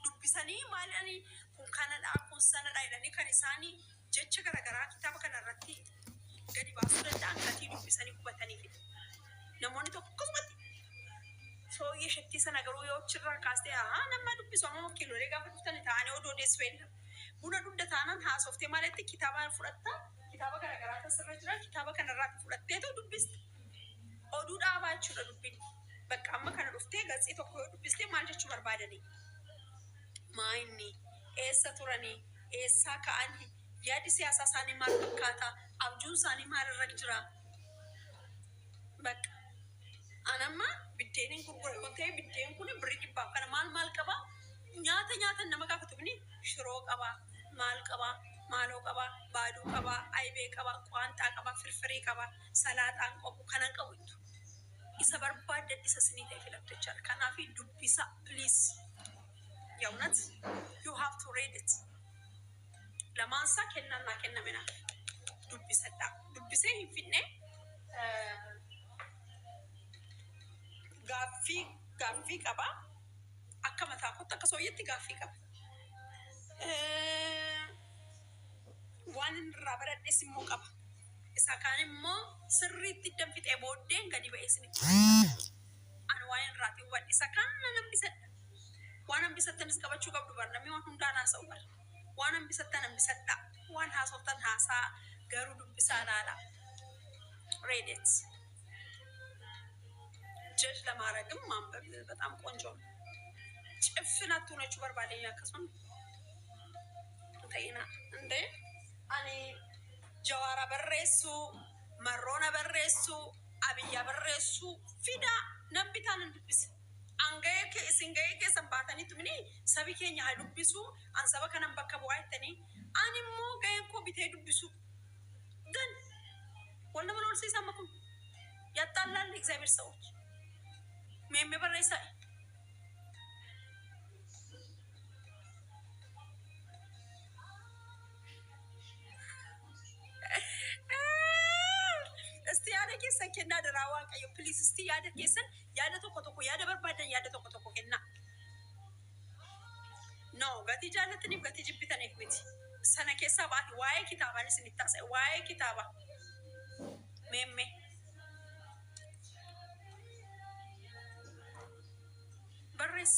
dubbisanii maalani kun kanadha kun sanadha jedhanii kan isaanii jecha garaagaraa kitaaba kanarratti gadi baasuu danda'an gatii dubbisanii hubataniif namoonni tokko akkasumatti sooyyee shettii sana garuu yoo achirraa kaastee nama dubbisu amma kiiloolee gaafa dhuftanii ta'anii odoo odeessu eenyu buna dugda taanaan haasoftee maalitti kitaaba fudhatta kitaaba garaagaraa tasirra jira kitaaba kanarraatti fudhatteetu dubbiste oduu dhaabaa jechuudha dubbiin bakka amma kana dhuftee gatsii tokko yoo dubbistee maal jechuu barbaadanii maayinni eessa turanii eessaa ka'anii yaadi siyaasaa isaanii maal fakkaata abjuun isaanii maal irra jira bakka anamma biddeenin gurgura yoo ta'e biddeen kun birrii dhibbaaf kana maal qaba nyaata nama gaafatu bini shiroo qaba maal qaba maaloo qaba baaduu qaba aybee qaba qaanxaa qaba firfirii qaba salaaxaan qabu kanan qabu isa barbaadde isa sinii ta'e filattachaa kanaaf dubbisa please yaunat you have to read it lamansa kenna mena dubbisadha dubbisee hin finne gaaffii qaba akka mataa kootti akka sooyyetti gaaffii qaba waan irraa baradhees immoo qaba isa kaan immoo sirriitti danfixee booddeen gadi ba'ee isinitti ani waan irraati hubadhe isa kaan nambisadha waan nambisattanis qabachuu qabdu bar namni waan hundaan haasa'u bar waan nambisadha waan haasoftan haasaa garuu dubbisaa laala read it ጀጅ ለማድረግም ማንበብ በጣም ቆንጆ ነው ጭፍናቱ ነች በርባለኛ ከሰም እንተይና እንደ አኒ ጀዋራ በረሱ መሮና በረሱ አብያ በረሱ ፊዳ ነብታን እንድብስ አንገየከ ሲንገየከ ሰንባታኒ ትምኒ ሰቢከኛ ዱብሱ አንሰበ ከነም በከቡ አይተኒ አኒሞ ገየኮ ቢቴ ዱብሱ ግን ወንደም ነው ሲሰማኩ ያጣላል እግዚአብሔር ሰዎች मैं बरैसा እስቲ ያደ ከሰን ከና ደራዋ ቀዩ ፕሊዝ እስቲ ያደ ከሰን ያደ ተቆጥቆ ያደ በርባደን ያደ ተቆጥቆ ከና ኖ ጋቲ ጃለትኒ ጋቲ ጅብተን እክብቲ ሰነ ከሳ ባቲ ዋይ ኪታባን ስንታሰ ዋይ ኪታባ ሜሜ برس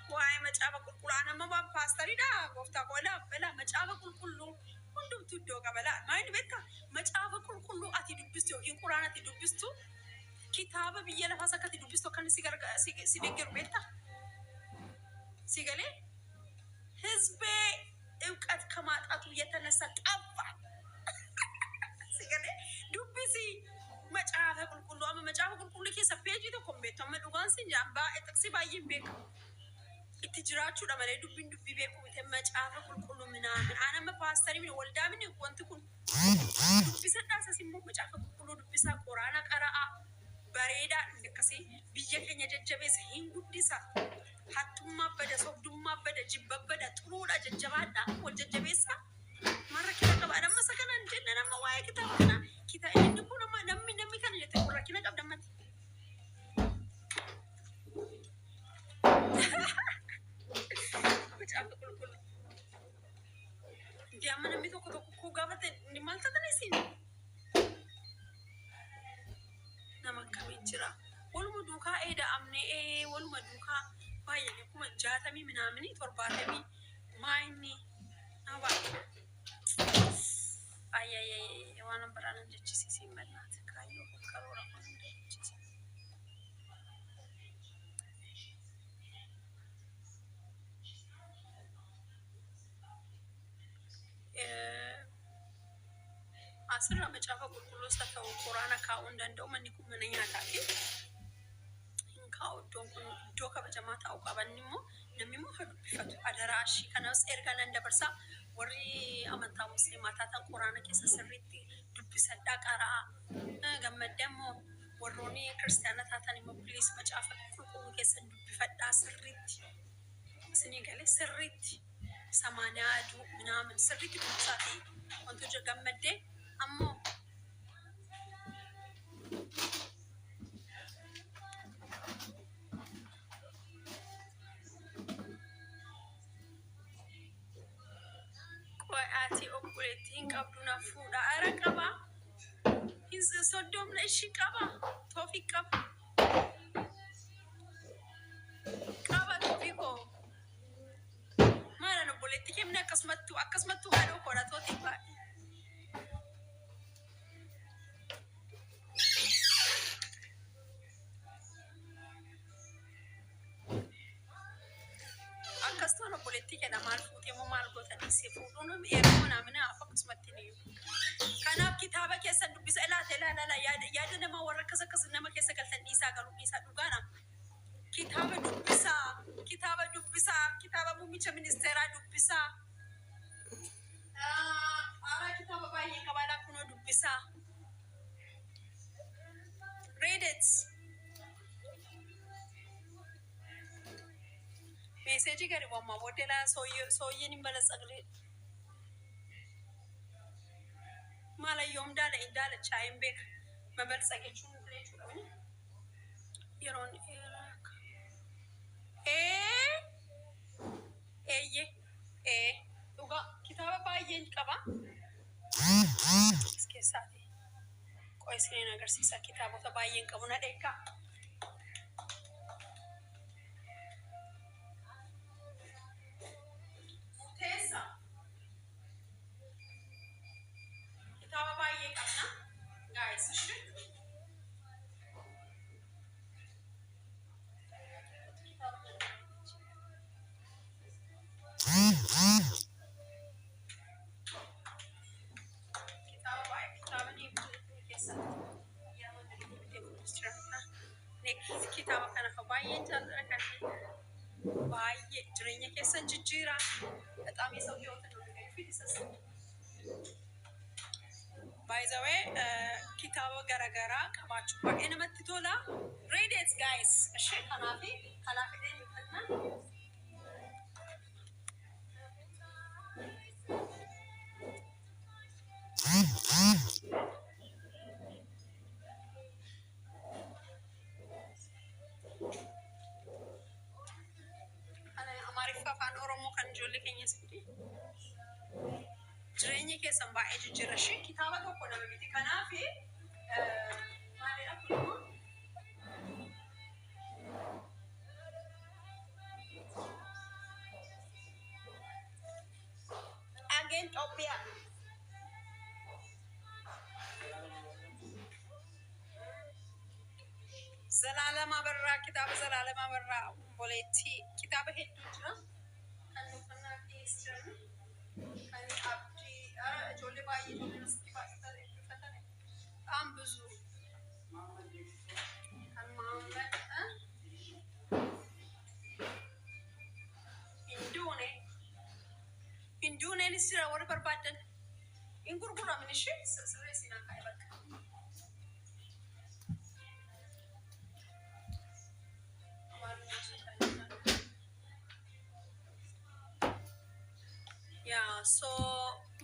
واي مجابا كل انا ما باستري دا غفتا ولا بلا مجابا كل ሁሉም ትዶ ቀበላ ማይን በቃ መጫፈ ኩሉ አቲ ዱብስቶ ኢንቁራና አቲ ዱብስቶ ኪታበ በየለፋ ሰከቲ ዱብስቶ ከን ሲደገሩ ቤታ ሲገሌ ህዝቤ እውቀት ከማጣቱ የተነሳ ጠፋ ሲገሌ ዱብሲ መጫፈ ቁልቁሉ አመ መጫፈ ቁልቁሉ ከሰ ፔጅ ተኮምቤቶ መዱጋን ሲንጃባ እጥቅሲ ባይም ቤክ እትጅራቹ ደመለ ዱብን ዱብ ቤኩ መጫፈ ቁልቁሉ ምናምን አነመ ፓስተሪ ምን ወልዳ ምን ወንትኩን ዱብሰዳሰ ሲሞ መጫፈ ቁልቁሉ ዱብሳ ቁራና ቀራአ በሬዳ እንደከሲ ቢየከኛ ጀጀቤስ ሂንጉዲሳ hattumma bada sobdumma bada jibba bada turuda jajjabada wal jajjabeessa marra kina qaba adamma sakana jenna nama waa'ee kitaabana kita inni kun amma namni kan jette qurra kina qabdamati bichaafa kulkul diamma namni tokko ku gaafate ni maal tatane sin nama kamijira waluma duukaa eeda amne waluma duukaa baay'ee kuma jaatami minamini torbaatami maayni aba ay waan barana jechisi mallat kayo karora jechisi asra መጫፈ ቁልቁሉ ሰተው ቁራና ካው እንደው ማንኩ ምንኛ ታቂ do kabajama ta'u qabanimo namimo hadu bifatu adarashi kanas ergana ndabarsa warri amanta muslimata tan qur'ana kessa sirritti dubbisadda qara gammademo warroni kristiyanata tan immo please macafa qulqullu kessa dubbifadda sirritti sini gale sirritti سمانة دو من سرك بمساتي وانتو جرقم مدي أمو قواتي أقولتين قبلنا فودا أرقبا إنسي صدوم نشي قبا توفي قبا قبا توفيكو ما أنا نقولتي كم أكسمتو هارو كوراتو تيبا أكستو نقولتي كنا مال فوتي مو مال قوتني سيفودونم إيرمونا منا أفكسمتني كان كتابك يسد بسألات لا يا نما ورا كذا نما كيسا قلت نيسا قالوا نيسا دوغانا كتابة دبسا مو ميشا منستيرا دبسا أرا كتابة باي كبالا كنو دبسا read it message kari wamma bodela soye nimbala sagre mala yom dala indala chaim bek mabal sage chun tre chun yeron erak uga kitaba baay'een qaba iskeessaati qo'isneen agarsiisa kitaabota baay'een qabu na dheekka teessa kitaba baay'ee qabna guys kitaaba kana ka baay'een jaalladha kan baay'ee jireenya keessan jijjiira በጣም የሰው ህይወት ነው ፊልስስ by the way kitaaba garagara qabaachuu baay'ee namatti tola read it guys ishee kanaafi kalaafidhee afaan oromoo kan ijoollee keenya sirrii jireenya keessan baay'ee jijjiirra ishee kitaaba tokko nama miti kanaaf maalidha kun again Ethiopia ዘላለም አበራ kitaaba ዘላለም አበራ ቦሌቲ kitaaba hedduu jira Indune ni sira wara barbadan ingurgura min shi sirri sina kai baka yeah so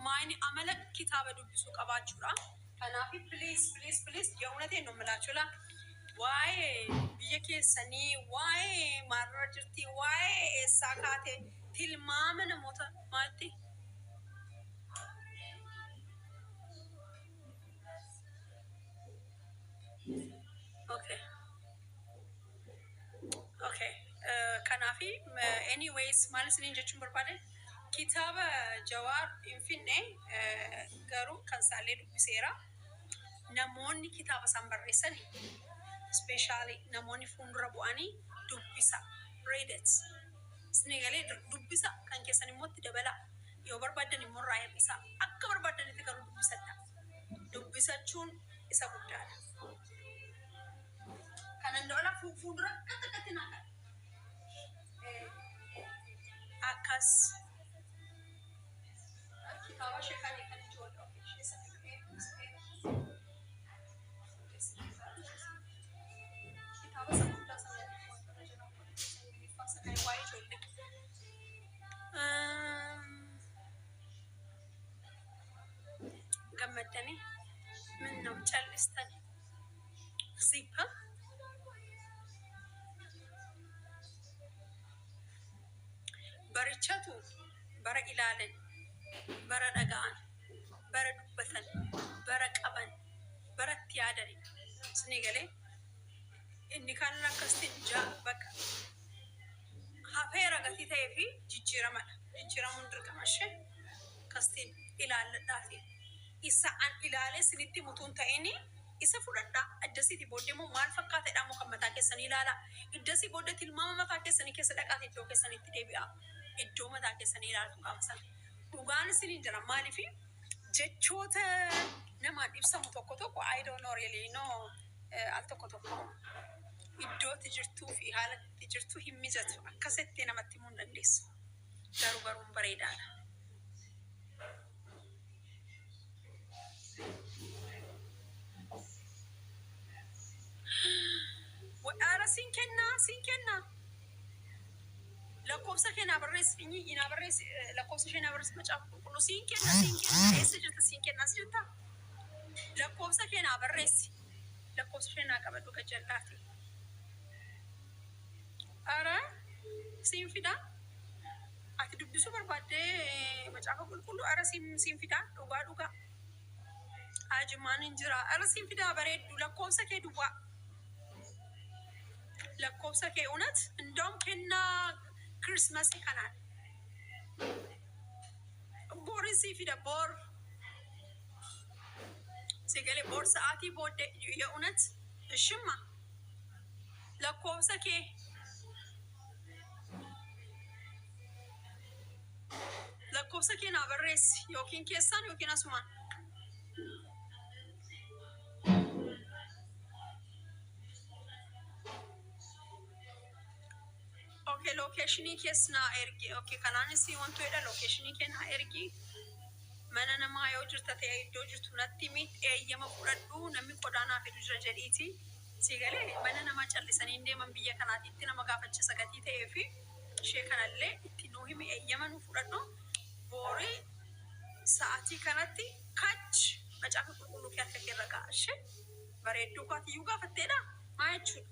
mine amalak kitaba dubbisu qabachura kanafi please yeunate no malachula why biye keessani why marra jirti why sakate tilmaama namoota maalti okay kanafi anyways malisni jechun barbade kitaba jawar infinne garu kansale dubbisera namoonni kitaba sambarresani especially namoonni fundura bu'ani dubbisa read it snigale dubbisa kan keessan immoo dabala yoo barbaadan immoo raayisa akka barbaadan itti garuu dubbisadha dubbisachuun isa guddaadha kanan dola fuudura katakkatina akas kitaba shekani kan ijoollee isa kitaba بدني منهم تشلستني زيبها بريتشاتو برا إلالن برا دقان برا دبثن برا قبن برا تيادري سنيغلي إني كان لكستين جاء بك هافيرا قتي تيفي جيجيرا من درك ماشي كستين إلال دافي إسا أن إلالي سنتي متون تايني إسا فردا أجسي بودي مو مال فكات إدامو كمتا كسني لالا إجسي بودي تلماما متا كسني كسدقاتي جو كسني تدبيا إدو متا كسني لالا تقامسن دوغان سنين جرا مالي في جتشوتا نما إبسا متوكوتوكو I don't know really no ألتوكوتوكو إدو تجرتو في حالة تجرتو هميزتو أكستي نمتي من دنديس دارو بارون بريدانا وأنا سينكنا لكوسا كنا بريس فيني إنا بريس لكوسا كنا بريس مجاب كله سينكنا إيش جت سينكنا سجتا لكوسا كنا بريس لكوسا كنا كبدو كجلاتي أرا سينفيدا أكيد بيسو بربادة مجاب كله أرا سينفيدا دوغا أجمان إنجرا أرا سينفيدا بريد لكوسا كدوا لكوسا كأونت ندم كنا كريسماس كنان بورسي في دبور سيقولي بور ساعتي بود يأونت الشمة لكوسا كي لكوسا كي نابرس يوكين كيسان يوكين أسمان أوكي لوكيشني كيسنا إرجي أوكي كناني سي وانتو إذا لوكيشني كنا إرجي mana nama yoo jirta ta'e iddoo jirtu natti mit eeyyama fudhadhu namni qodaanaa fi dujra jedhiiti si galee mana nama callisanii deeman biyya kanaatitti nama gaafachisa gatii ta'ee fi ishee kanallee itti nuu himi eeyyama nu fudhadhu boorii sa'aatii kanatti kach macaafa qulqulluu kee akka keerra kaa'ashe bareedduu kaatiyyuu gaafatteedha maa jechuudha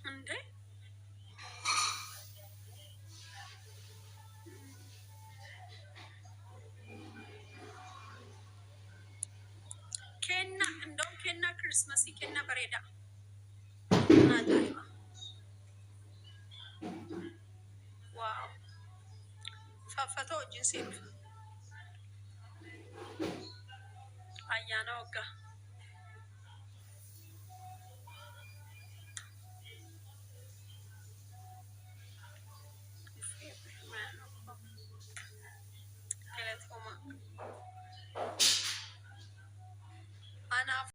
hundee كنا كريسماسي كنا بريدة نادايما واو فافتو جنسيب أيانا وقا